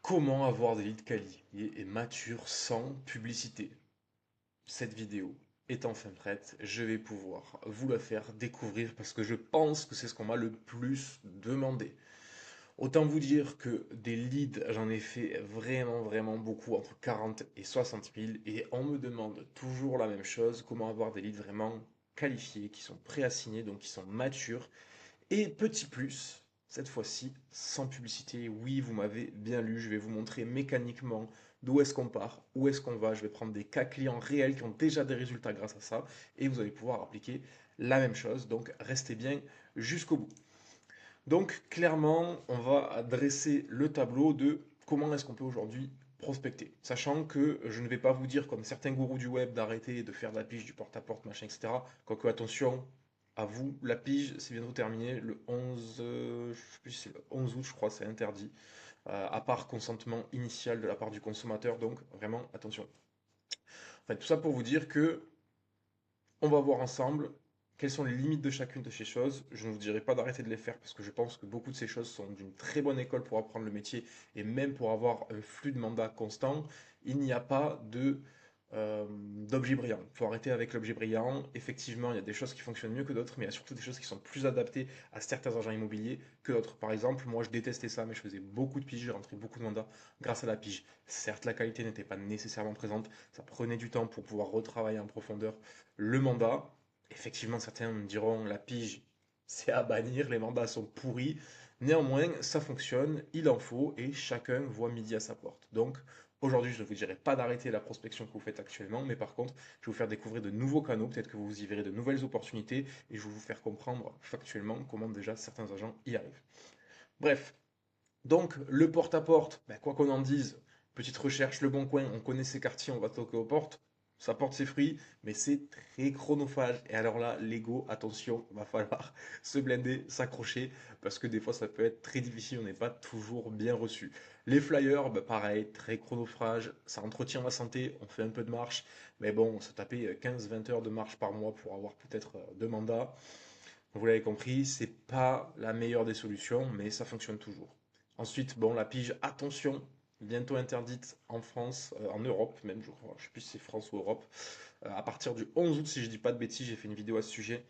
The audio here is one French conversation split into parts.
Comment avoir des leads qualifiés et matures sans publicité? Cette vidéo est enfin prête, je vais pouvoir vous la faire découvrir parce que je pense que c'est ce qu'on m'a le plus demandé. Autant vous dire que des leads, j'en ai fait vraiment beaucoup, entre 40 et 60 000, et on me demande toujours la même chose, comment avoir des leads vraiment qualifiés, qui sont prêts à signer, donc qui sont matures, et petit plus, cette fois-ci, sans publicité. Oui, vous m'avez bien lu, je vais vous montrer mécaniquement d'où est-ce qu'on part, où est-ce qu'on va. Je vais prendre des cas clients réels qui ont déjà des résultats grâce à ça, et vous allez pouvoir appliquer la même chose. Donc restez bien jusqu'au bout. Donc clairement, on va dresser le tableau de comment est-ce qu'on peut aujourd'hui prospecter. Sachant que je ne vais pas vous dire, comme certains gourous du web, d'arrêter de faire de la pige, du porte-à-porte, machin, etc. Quoique, attention, à vous, la pige, c'est bientôt terminé. Le 11, je sais plus si c'est le 11 août, je crois, c'est interdit. À part consentement initial de la part du consommateur, donc vraiment, attention. En fait, tout ça pour vous dire que on va voir ensemble quelles sont les limites de chacune de ces choses. Je ne vous dirai pas d'arrêter de les faire parce que je pense que beaucoup de ces choses sont d'une très bonne école pour apprendre le métier et même pour avoir un flux de mandats constant. Il n'y a pas d'objet brillant. Il faut arrêter avec l'objet brillant. Effectivement, il y a des choses qui fonctionnent mieux que d'autres, mais il y a surtout des choses qui sont plus adaptées à certains agents immobiliers que d'autres. Par exemple, moi je détestais ça, mais je faisais beaucoup de piges, j'ai rentré beaucoup de mandats grâce à la pige. Certes, la qualité n'était pas nécessairement présente, ça prenait du temps pour pouvoir retravailler en profondeur le mandat. Effectivement, certains me diront la pige, c'est à bannir, les mandats sont pourris. Néanmoins, ça fonctionne, il en faut, et chacun voit midi à sa porte. Donc, aujourd'hui, je ne vous dirai pas d'arrêter la prospection que vous faites actuellement, mais par contre, je vais vous faire découvrir de nouveaux canaux, peut-être que vous y verrez de nouvelles opportunités, et je vais vous faire comprendre factuellement comment déjà certains agents y arrivent. Bref, donc le porte-à-porte, ben, quoi qu'on en dise, petite recherche, le bon coin, on connaît ses quartiers, on va toquer aux portes, ça porte ses fruits, mais c'est très chronophage. Et alors là, l'ego, attention, va falloir se blinder, s'accrocher, parce que des fois ça peut être très difficile, on n'est pas toujours bien reçu. Les flyers, ben, pareil, très chronophage, ça entretient la santé, on fait un peu de marche, mais bon, se taper 15-20 heures de marche par mois pour avoir peut-être deux mandats, vous l'avez compris, c'est pas la meilleure des solutions, mais ça fonctionne toujours. Ensuite, bon, la pige, attention, bientôt interdite en France, en Europe même, je crois, je sais plus si c'est France ou Europe. À partir du 11 août, si je dis pas de bêtises, j'ai fait une vidéo à ce sujet.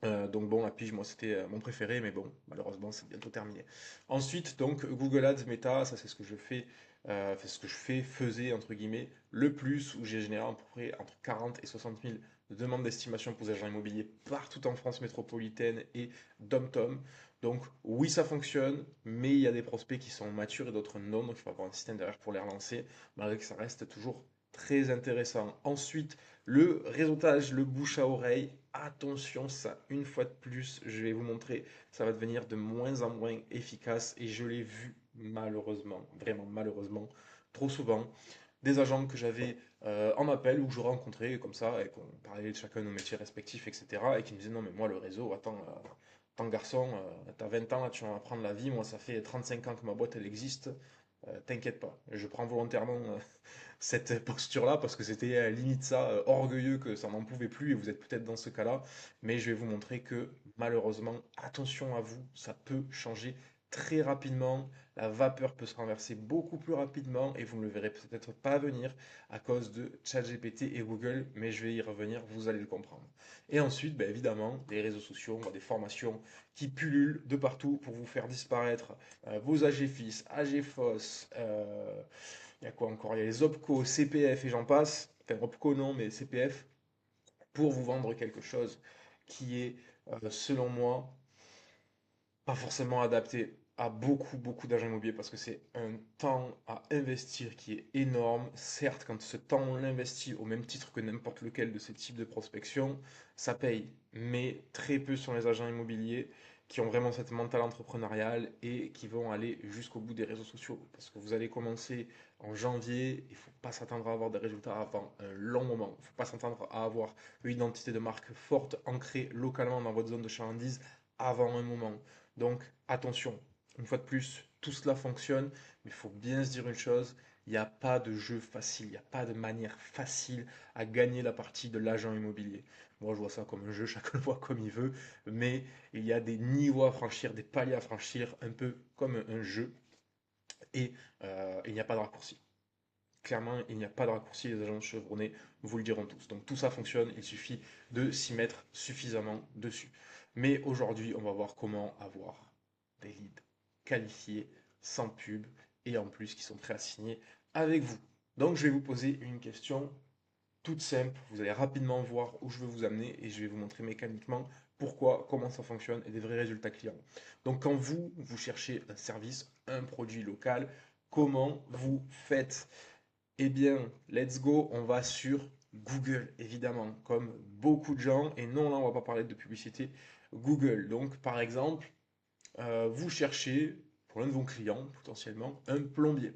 Donc bon, la pige, moi, c'était mon préféré, mais bon, malheureusement, c'est bientôt terminé. Ensuite, donc, Google Ads, Meta, ça c'est ce que je fais, ce que je faisais, entre guillemets, le plus, où j'ai généré à peu près entre 40 et 60 000 demandes d'estimation pour les agents immobiliers partout en France métropolitaine et dom-tom. Donc oui, ça fonctionne, mais il y a des prospects qui sont matures et d'autres non, donc il faut avoir un système derrière pour les relancer, malgré que ça reste toujours très intéressant. Ensuite, le réseautage, le bouche à oreille, attention, ça, une fois de plus, je vais vous montrer, ça va devenir de moins en moins efficace et je l'ai vu malheureusement, vraiment malheureusement, trop souvent. Des agents que j'avais en appel ou que je rencontrais comme ça et qu'on parlait de chacun de nos métiers respectifs, etc. et qui me disaient non, mais moi, le réseau, attends garçon, t'as 20 ans, là, tu vas m'apprendre la vie, moi, ça fait 35 ans que ma boîte, elle existe. T'inquiète pas, je prends volontairement cette posture-là parce que c'était limite ça, orgueilleux que ça n'en pouvait plus et vous êtes peut-être dans ce cas-là. Mais je vais vous montrer que malheureusement, attention à vous, ça peut changer très rapidement. La vapeur peut se renverser beaucoup plus rapidement et vous ne le verrez peut-être pas venir à cause de ChatGPT et Google, mais je vais y revenir, vous allez le comprendre. Et ensuite, ben évidemment, les réseaux sociaux, on voit des formations qui pullulent de partout pour vous faire disparaître vos AGFIS, AGFOS, il y a quoi encore? Il y a les OPCO, CPF et j'en passe. Enfin, OPCO non, mais CPF, pour vous vendre quelque chose qui est, selon moi, pas forcément adapté à beaucoup d'agents immobiliers parce que c'est un temps à investir qui est énorme. Certes, quand ce temps on l'investit au même titre que n'importe lequel de ces types de prospection, ça paye. Mais très peu sont les agents immobiliers qui ont vraiment cette mentale entrepreneuriale et qui vont aller jusqu'au bout des réseaux sociaux. Parce que vous allez commencer en janvier, il ne faut pas s'attendre à avoir des résultats avant un long moment. Il ne faut pas s'attendre à avoir une identité de marque forte, ancrée localement dans votre zone de chalandise avant un moment. Donc attention, une fois de plus, tout cela fonctionne, mais il faut bien se dire une chose, il n'y a pas de jeu facile, il n'y a pas de manière facile à gagner la partie de l'agent immobilier. Moi, je vois ça comme un jeu, chacun le voit comme il veut, mais il y a des niveaux à franchir, des paliers à franchir, un peu comme un jeu. et il n'y a pas de raccourci. Clairement, il n'y a pas de raccourci, les agences chevronnées vous le diront tous. Donc tout ça fonctionne, il suffit de s'y mettre suffisamment dessus. Mais aujourd'hui, on va voir comment avoir des leads qualifiés, sans pub, et en plus qui sont prêts à signer avec vous. Donc je vais vous poser une question toute simple, vous allez rapidement voir où je veux vous amener et je vais vous montrer mécaniquement pourquoi, comment ça fonctionne et des vrais résultats clients. Donc quand vous cherchez un service, un produit local, comment vous faites? Eh bien, let's go, on va sur Google, évidemment, comme beaucoup de gens. Et non, là, on va pas parler de publicité Google. Donc, par exemple, vous cherchez, pour l'un de vos clients, potentiellement, un plombier.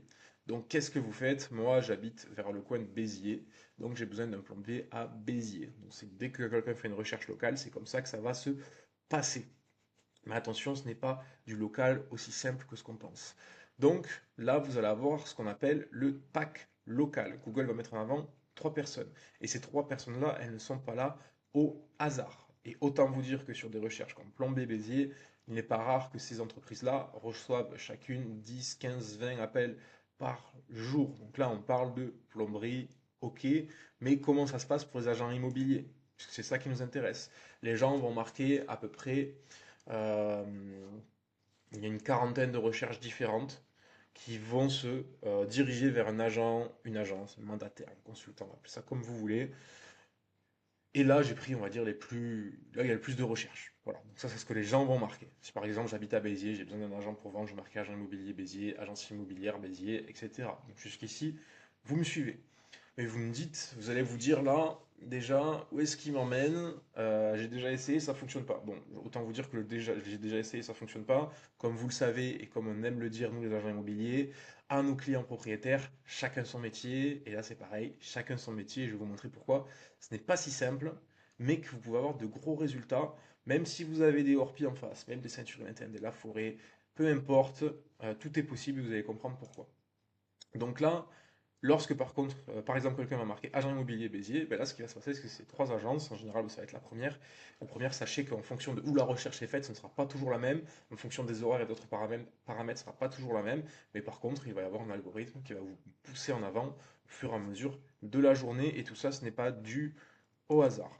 Donc, qu'est-ce que vous faites? Moi, j'habite vers le coin de Béziers, donc j'ai besoin d'un plombier à Béziers. Donc, c'est dès que quelqu'un fait une recherche locale, c'est comme ça que ça va se passer. Mais attention, ce n'est pas du local aussi simple que ce qu'on pense. Donc là, vous allez avoir ce qu'on appelle le pack local. Google va mettre en avant trois personnes. Et ces trois personnes-là, elles ne sont pas là au hasard. Et autant vous dire que sur des recherches comme Plombier Béziers, il n'est pas rare que ces entreprises-là reçoivent chacune 10, 15, 20 appels par jour. Donc là, on parle de plomberie, ok, mais comment ça se passe pour les agents immobiliers? Puisque c'est ça qui nous intéresse. Les gens vont marquer à peu près euh, il y a une quarantaine de recherches différentes qui vont se diriger vers un agent, une agence, un mandataire, un consultant, appelez ça comme vous voulez. Et là, j'ai pris, on va dire, les plus. Là, il y a le plus de recherches. Voilà. Donc, ça, c'est ce que les gens vont marquer. Si par exemple, j'habite à Béziers, j'ai besoin d'un agent pour vendre, je marque agent immobilier Béziers, agence immobilière Béziers, etc. Donc, jusqu'ici, vous me suivez. Mais vous me dites, vous allez vous dire là, déjà, où est-ce qu'il m'emmène? J'ai déjà essayé, ça fonctionne pas. Bon, autant vous dire que j'ai déjà essayé, ça fonctionne pas. Comme vous le savez et comme on aime le dire, nous les agents immobiliers, à nos clients propriétaires, chacun son métier. Et là, c'est pareil, chacun son métier. Je vais vous montrer pourquoi ce n'est pas si simple, mais que vous pouvez avoir de gros résultats, même si vous avez des hors en face, même des ceintures internes, des la forêt, peu importe, tout est possible. Vous allez comprendre pourquoi. Donc là, lorsque par contre, par exemple, quelqu'un va marquer agent immobilier Béziers, ben là, ce qui va se passer, c'est que c'est trois agences. En général, ça va être la première. La première, sachez qu'en fonction de où la recherche est faite, ce ne sera pas toujours la même. En fonction des horaires et d'autres paramètres, ce ne sera pas toujours la même. Mais par contre, il va y avoir un algorithme qui va vous pousser en avant au fur et à mesure de la journée. Et tout ça, ce n'est pas dû au hasard.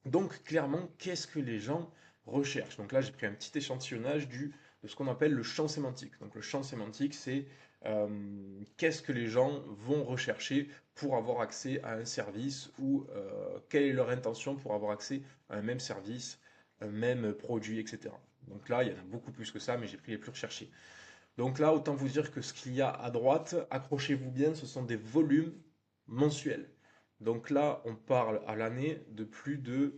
Donc, clairement, qu'est-ce que les gens recherchent? Donc là, j'ai pris un petit échantillonnage de ce qu'on appelle le champ sémantique. Donc, le champ sémantique, c'est euh, qu'est-ce que les gens vont rechercher pour avoir accès à un service ou quelle est leur intention pour avoir accès à un même service, un même produit, etc. Donc là, il y en a beaucoup plus que ça, mais j'ai pris les plus recherchés. Donc là, autant vous dire que ce qu'il y a à droite, accrochez-vous bien, ce sont des volumes mensuels. Donc là, on parle à l'année de plus de,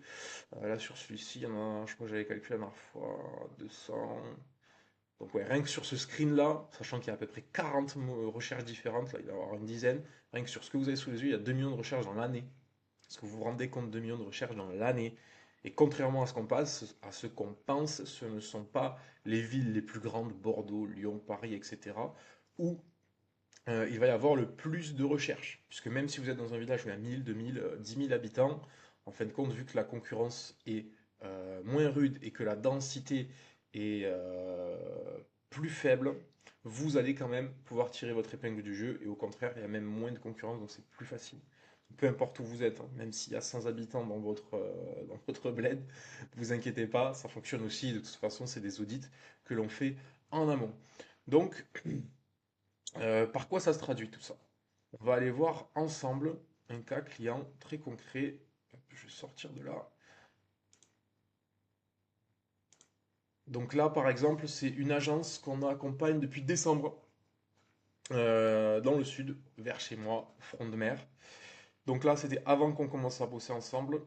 là sur celui-ci, il y en a, je crois que j'avais calculé la dernière fois, 200. Donc ouais, rien que sur ce screen-là, sachant qu'il y a à peu près 40 recherches différentes, là il va y avoir une dizaine, rien que sur ce que vous avez sous les yeux, il y a 2 millions de recherches dans l'année. Est-ce que vous vous rendez compte de 2 millions de recherches dans l'année? Et contrairement à ce qu'on pense, ce ne sont pas les villes les plus grandes, Bordeaux, Lyon, Paris, etc., où il va y avoir le plus de recherches. Puisque même si vous êtes dans un village où il y a 1000, 2000, 10 000 habitants, en fin de compte, vu que la concurrence est moins rude et que la densité est plus faible, vous allez quand même pouvoir tirer votre épingle du jeu. Et au contraire, il y a même moins de concurrence, donc c'est plus facile. Peu importe où vous êtes, hein, même s'il y a 100 habitants dans votre bled, ne vous inquiétez pas, ça fonctionne aussi. De toute façon, c'est des audits que l'on fait en amont. Donc, par quoi ça se traduit tout ça? On va aller voir ensemble un cas client très concret. Je vais sortir de là. Donc là, par exemple, c'est une agence qu'on accompagne depuis décembre dans le sud, vers chez moi, front de mer. Donc là, c'était avant qu'on commence à bosser ensemble.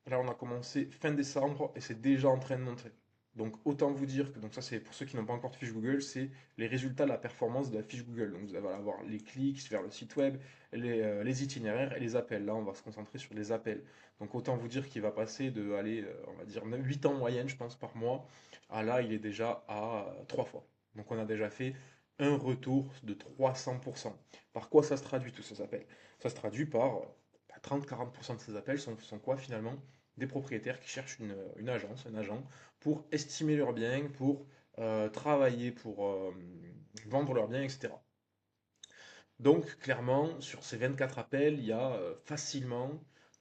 Là, on a commencé fin décembre et c'est déjà en train de monter. Donc autant vous dire que, donc ça c'est pour ceux qui n'ont pas encore de fiche Google, c'est les résultats de la performance de la fiche Google. Donc vous allez avoir les clics vers le site web, les itinéraires et les appels. Là, on va se concentrer sur les appels. Donc autant vous dire qu'il va passer de, aller, on va dire 8 en moyenne, je pense, par mois, à là, il est déjà à 3 fois. Donc on a déjà fait un retour de 300%. Par quoi ça se traduit tous ces appels? Ça se traduit par 30-40% de ces appels sont quoi finalement? Des propriétaires qui cherchent une agence, un agent, pour estimer leurs biens, pour travailler, pour vendre leurs biens, etc. Donc, clairement, sur ces 24 appels, il y a facilement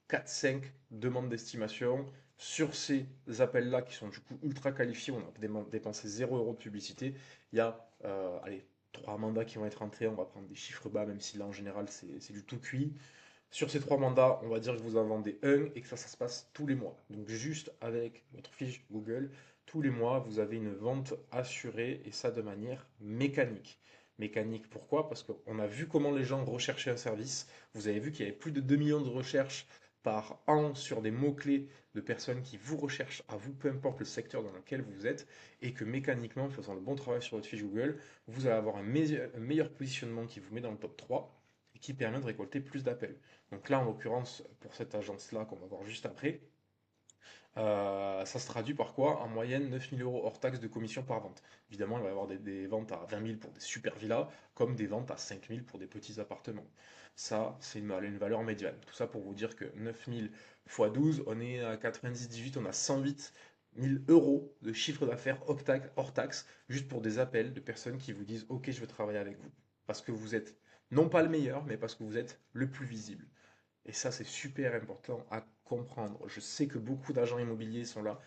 4-5 demandes d'estimation. Sur ces appels-là, qui sont du coup ultra qualifiés, on a dépensé 0 € de publicité. Il y a, allez, 3 mandats qui vont être entrés. On va prendre des chiffres bas, même si là, en général, c'est du tout cuit. Sur ces 3 mandats, on va dire que vous en vendez un et que ça se passe tous les mois. Donc, juste avec votre fiche Google, tous les mois, vous avez une vente assurée et ça de manière mécanique. Mécanique, pourquoi? Parce qu'on a vu comment les gens recherchaient un service. Vous avez vu qu'il y avait plus de 2 millions de recherches par an sur des mots-clés de personnes qui vous recherchent à vous, peu importe le secteur dans lequel vous êtes, et que mécaniquement, en faisant le bon travail sur votre fiche Google, vous allez avoir un meilleur positionnement qui vous met dans le top 3 et qui permet de récolter plus d'appels. Donc là, en l'occurrence, pour cette agence-là qu'on va voir juste après, ça se traduit par quoi? En moyenne, 9 000 € hors taxe de commission par vente. Évidemment, il va y avoir des ventes à 20 000 pour des super villas, comme des ventes à 5 000 pour des petits appartements. Ça, c'est une valeur médiane. Tout ça pour vous dire que 9 000 x 12, on est à 98, on a 108 000 € de chiffre d'affaires hors taxe, juste pour des appels de personnes qui vous disent OK, je veux travailler avec vous. Parce que vous êtes non pas le meilleur, mais parce que vous êtes le plus visible. Et ça, c'est super important à comprendre. Je sais que beaucoup d'agents immobiliers sont là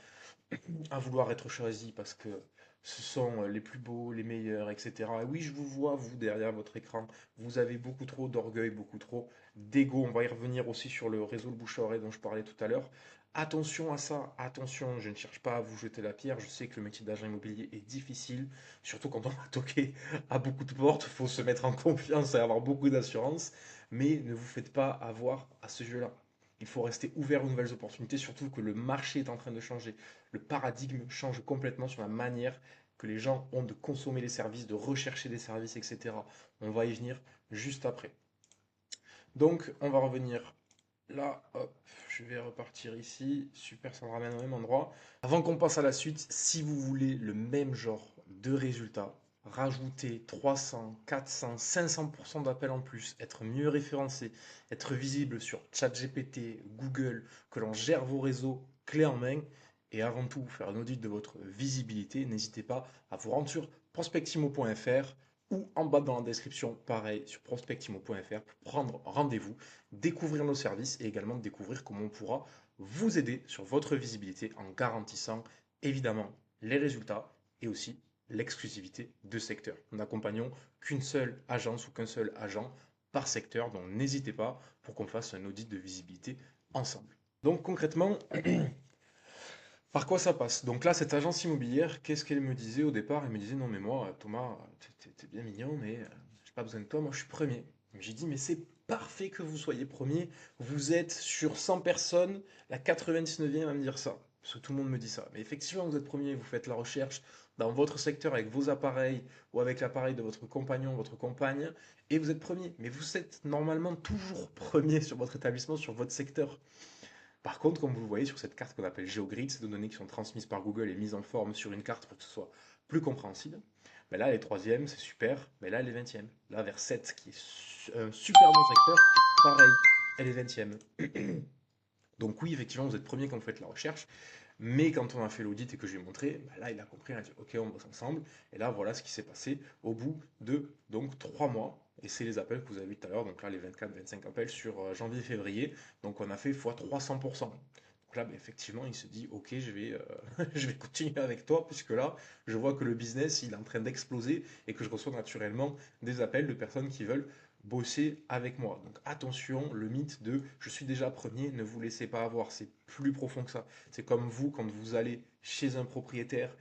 à vouloir être choisis parce que ce sont les plus beaux, les meilleurs, etc. Et oui, je vous vois, vous, derrière votre écran. Vous avez beaucoup trop d'orgueil, beaucoup trop d'ego. On va y revenir aussi sur le réseau le bouche à oreille dont je parlais tout à l'heure. Attention à ça, attention, je ne cherche pas à vous jeter la pierre. Je sais que le métier d'agent immobilier est difficile, surtout quand on va toquer à beaucoup de portes. Il faut se mettre en confiance et avoir beaucoup d'assurance. Mais ne vous faites pas avoir à ce jeu-là. Il faut rester ouvert aux nouvelles opportunités, surtout que le marché est en train de changer. Le paradigme change complètement sur la manière que les gens ont de consommer les services, de rechercher des services, etc. On va y venir juste après. Donc, on va revenir là. Hop, je vais repartir ici. Super, ça me ramène au même endroit. Avant qu'on passe à la suite, si vous voulez le même genre de résultat, rajouter 300, 400, 500% d'appels en plus, être mieux référencé, être visible sur ChatGPT, Google, que l'on gère vos réseaux clés en main, et avant tout faire un audit de votre visibilité, n'hésitez pas à vous rendre sur prospectimo.fr ou en bas dans la description, pareil, sur prospectimo.fr pour prendre rendez-vous, découvrir nos services et également découvrir comment on pourra vous aider sur votre visibilité en garantissant évidemment les résultats et aussi l'exclusivité de secteur. Nous n'accompagnons qu'une seule agence ou qu'un seul agent par secteur, donc n'hésitez pas pour qu'on fasse un audit de visibilité ensemble. Donc concrètement, par quoi ça passe? Donc là, cette agence immobilière, qu'est-ce qu'elle me disait au départ? Elle me disait, non mais moi, Thomas, t'es bien mignon, mais j'ai pas besoin de toi, moi je suis premier. J'ai dit, mais c'est parfait que vous soyez premier. Vous êtes sur 100 personnes, la 99e à me dire ça. Parce que tout le monde me dit ça. Mais effectivement, vous êtes premier, vous faites la recherche dans votre secteur avec vos appareils ou avec l'appareil de votre compagnon, votre compagne, et vous êtes premier. Mais vous êtes normalement toujours premier sur votre établissement, sur votre secteur. Par contre, comme vous le voyez sur cette carte qu'on appelle GeoGrid, c'est des données qui sont transmises par Google et mises en forme sur une carte pour que ce soit plus compréhensible. Mais là, les troisièmes, c'est super. Mais là, elle est 20e. Là, vers 7, qui est un super bon secteur, pareil, elle est 20e. Donc oui, effectivement, vous êtes premier quand vous faites la recherche. Mais quand on a fait l'audit et que je lui ai montré, bah là, il a compris, il a dit, OK, on bosse ensemble. Et là, voilà ce qui s'est passé au bout de donc 3 mois. Et c'est les appels que vous avez vus tout à l'heure. Donc là, les 24-25 appels sur janvier-février. Donc on a fait fois 300%. Donc là, bah, effectivement, il se dit, OK, je vais continuer avec toi, puisque là, je vois que le business, il est en train d'exploser et que je reçois naturellement des appels de personnes qui veulent bosser avec moi. Donc attention, le mythe de je suis déjà premier, ne vous laissez pas avoir, c'est plus profond que ça. C'est comme vous, quand vous allez chez un propriétaire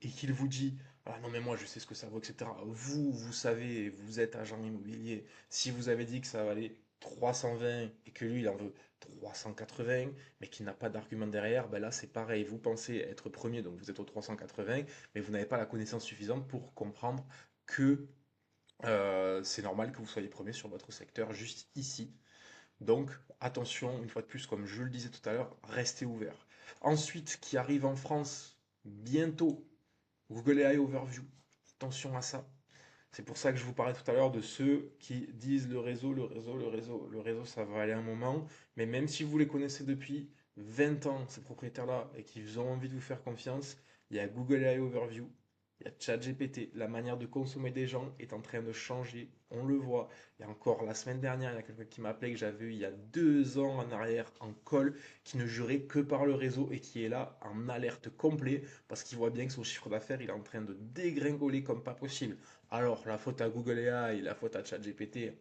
et qu'il vous dit ah non, mais moi je sais ce que ça vaut, etc. Vous, vous savez, vous êtes agent immobilier. Si vous avez dit que ça valait 320 et que lui il en veut 380, mais qu'il n'a pas d'argument derrière, ben là c'est pareil. Vous pensez être premier, donc vous êtes au 380, mais vous n'avez pas la connaissance suffisante pour comprendre que c'est normal que vous soyez premier sur votre secteur juste ici. Donc attention, une fois de plus, comme je le disais tout à l'heure, restez ouvert. Ensuite, qui arrive en France bientôt, Google AI Overview. Attention à ça. C'est pour ça que je vous parlais tout à l'heure de ceux qui disent le réseau, le réseau, le réseau. Le réseau, ça va aller un moment, mais même si vous les connaissez depuis 20 ans, ces propriétaires-là, et qu'ils ont envie de vous faire confiance, il y a Google AI Overview Il y a ChatGPT. La manière de consommer des gens est en train de changer. On le voit. Il y a encore la semaine dernière, il y a quelqu'un qui m'a appelé que j'avais eu il y a 2 ans en arrière en call qui ne jurait que par le réseau et qui est là en alerte complet parce qu'il voit bien que son chiffre d'affaires il est en train de dégringoler comme pas possible. Alors, la faute à Google AI, la faute à ChatGPT,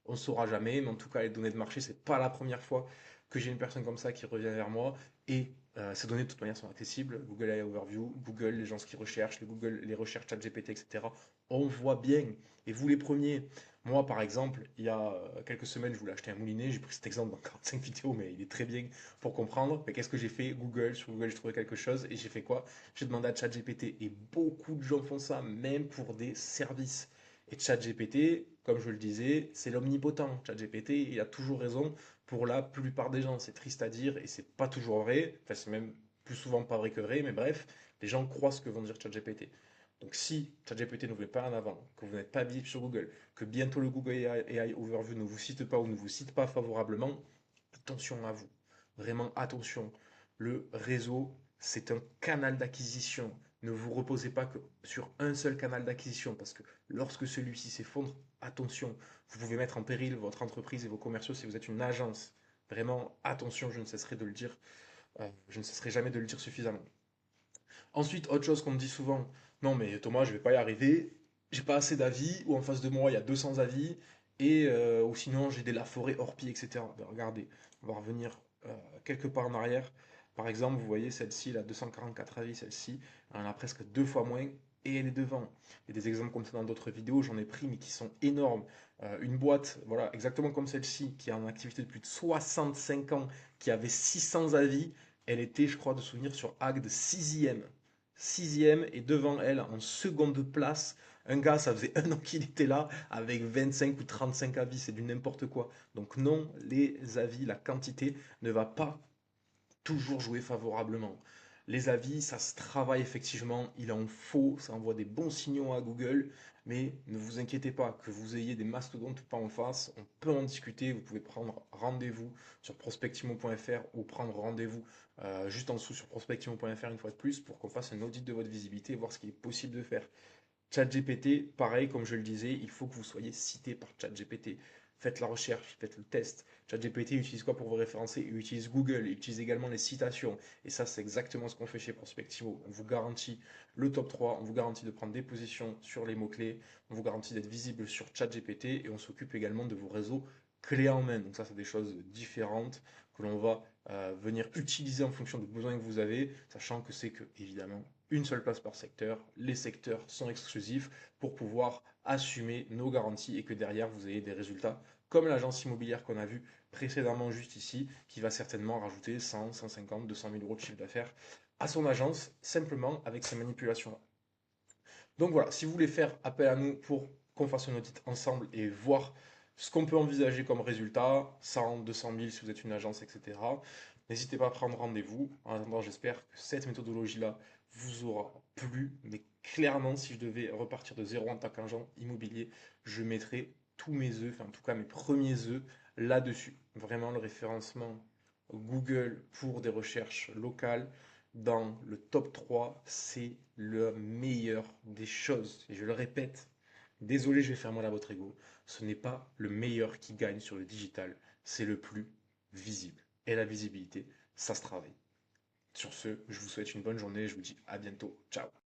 on ne saura jamais, mais en tout cas, les données de marché, c'est pas la première fois que j'ai une personne comme ça qui revient vers moi. Et ces données, de toute manière, sont accessibles. Google AI Overview, Google, les gens qui recherchent, les Google, les recherches ChatGPT, etc. On voit bien. Et vous, les premiers, moi, par exemple, il y a quelques semaines, je voulais acheter un moulinet. J'ai pris cet exemple dans 45 vidéos, mais il est très bien pour comprendre. Mais qu'est-ce que j'ai fait? Google, sur Google, j'ai trouvé quelque chose. Et j'ai fait quoi? J'ai demandé à ChatGPT. Et beaucoup de gens font ça, même pour des services. Et ChatGPT, comme je le disais, c'est l'omnipotent. ChatGPT, il a toujours raison pour la plupart des gens. C'est triste à dire et c'est pas toujours vrai. Enfin, c'est même plus souvent pas vrai que vrai, mais bref, les gens croient ce que vont dire ChatGPT. Donc si ChatGPT ne vous met pas en avant, que vous n'êtes pas visible sur Google, que bientôt le Google AI Overview ne vous cite pas ou ne vous cite pas favorablement, attention à vous. Vraiment attention. Le réseau, c'est un canal d'acquisition. Ne vous reposez pas que sur un seul canal d'acquisition parce que lorsque celui-ci s'effondre, attention, vous pouvez mettre en péril votre entreprise et vos commerciaux si vous êtes une agence. Vraiment, attention, je ne cesserai de le dire. Je ne cesserai jamais de le dire suffisamment. Ensuite, autre chose qu'on me dit souvent, non mais Thomas, je vais pas y arriver, j'ai pas assez d'avis, ou en face de moi il y a 200 avis, ou sinon j'ai des Laforêt hors pied, etc. Ben, regardez, on va revenir quelque part en arrière. Par exemple, vous voyez celle-ci, la 244 avis, celle-ci, elle en a presque 2 fois moins et elle est devant. Il y a des exemples comme ça dans d'autres vidéos, j'en ai pris, mais qui sont énormes. Une boîte, voilà, exactement comme celle-ci, qui est en activité depuis 65 ans, qui avait 600 avis, elle était, je crois, de souvenir sur Agde sixième. Sixième et devant elle, en seconde place, un gars, ça faisait 1 an qu'il était là, avec 25 ou 35 avis, c'est du n'importe quoi. Donc non, les avis, la quantité ne va pas toujours jouer favorablement. Les avis, ça se travaille effectivement, il en faut, ça envoie des bons signaux à Google, mais ne vous inquiétez pas, que vous ayez des mastodontes ou pas en face, on peut en discuter, vous pouvez prendre rendez-vous sur prospectimo.fr ou prendre rendez-vous juste en dessous sur prospectimo.fr une fois de plus pour qu'on fasse un audit de votre visibilité et voir ce qu'il est possible de faire. ChatGPT, pareil, comme je le disais, il faut que vous soyez cité par ChatGPT. Faites la recherche, faites le test. ChatGPT utilise quoi pour vous référencer? Il utilise Google, il utilise également les citations. Et ça, c'est exactement ce qu'on fait chez Prospectivo. On vous garantit le top 3, on vous garantit de prendre des positions sur les mots-clés, on vous garantit d'être visible sur ChatGPT et on s'occupe également de vos réseaux clés en main. Donc ça, c'est des choses différentes que l'on va venir utiliser en fonction des besoins que vous avez, sachant que c'est que, évidemment, une seule place par secteur. Les secteurs sont exclusifs pour pouvoir assumer nos garanties et que derrière vous ayez des résultats comme l'agence immobilière qu'on a vu précédemment juste ici, qui va certainement rajouter 100, 150, 200 000 euros de chiffre d'affaires à son agence simplement avec ces manipulations-là. Donc voilà, si vous voulez faire appel à nous pour qu'on fasse un audit ensemble et voir ce qu'on peut envisager comme résultat, 100, 200 000 si vous êtes une agence, etc. N'hésitez pas à prendre rendez-vous. En attendant, j'espère que cette méthodologie-là vous aura plu. Mais clairement, si je devais repartir de zéro en tant qu'agent immobilier, je mettrais tous mes œufs, enfin en tout cas mes premiers œufs là-dessus. Vraiment le référencement Google pour des recherches locales dans le top 3, c'est le meilleur des choses. Et je le répète, désolé, je vais faire mal à votre ego. Ce n'est pas le meilleur qui gagne sur le digital, c'est le plus visible. Et la visibilité, ça se travaille. Sur ce, je vous souhaite une bonne journée, je vous dis à bientôt. Ciao.